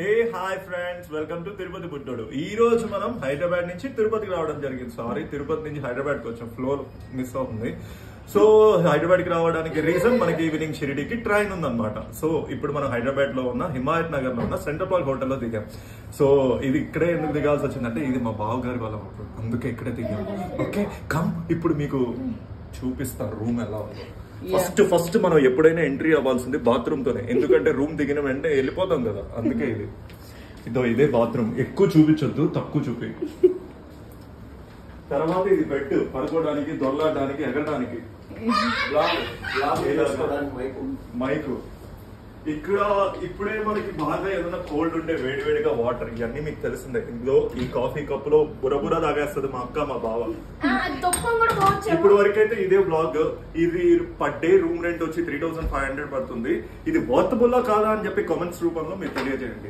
Hey hi friends, welcome to Tirupati బుట్టోడు. ఈ రోజు మనం హైదరాబాద్ నుంచి తిరుపతికి రావడం జరిగింది. సారీ, తిరుపతి నుంచి హైదరాబాద్కి వచ్చాం, ఫ్లోర్ మిస్ అవుతుంది. సో హైదరాబాద్కి రావడానికి రీజన్ మనకి ఈవినింగ్ షిరిడీకి ట్రైన్ ఉందన్నమాట. సో ఇప్పుడు మనం హైదరాబాద్ లో ఉన్న హిమాయత్ నగర్ లో ఉన్న సెంట్రల్ పార్క్ హోటల్లో దిగాం. సో ఇది ఇక్కడే ఎందుకు దిగాల్సి వచ్చిందంటే ఇది మా బావగారి వాళ్ళ హోటల్, అందుకే ఇక్కడే దిగాం. ఓకే కమ్, ఇప్పుడు మీకు చూపిస్తాను రూమ్ ఎలా ఉందో. ఫస్ట్ మనం ఎప్పుడైనా ఎంట్రీ అవ్వాల్సింది బాత్రూమ్ తోనే, ఎందుకంటే రూమ్ దిగిన వెంటనే వెళ్ళిపోతాం కదా, అందుకే ఇదే బాత్రూమ్. ఎక్కువ చూపించొద్దు, తక్కువ చూపి. తర్వాత ఇది బెడ్, పడుకోవడానికి, దొరలాడడానికి, ఎగరడానికి, మైకు. ఇక్కడ ఇప్పుడే మనకి బాగా ఏదైనా కోల్డ్ ఉంటే వేడివేడిగా వాటర్, ఇవన్నీ మీకు తెలిసిందే. ఇందులో ఈ కాఫీ కప్ లో బురబుర తాగేస్తుంది మా అక్క మా బావ. ఇప్పుడు వరకు అయితే ఇదే బ్లాగ్. ఇది పర్ డే రూమ్ రెంట్ వచ్చి 3500 పడుతుంది. ఇది వర్తబుల్లా కాదా అని చెప్పి కామెంట్స్ రూపంలో మీరు తెలియజేయండి.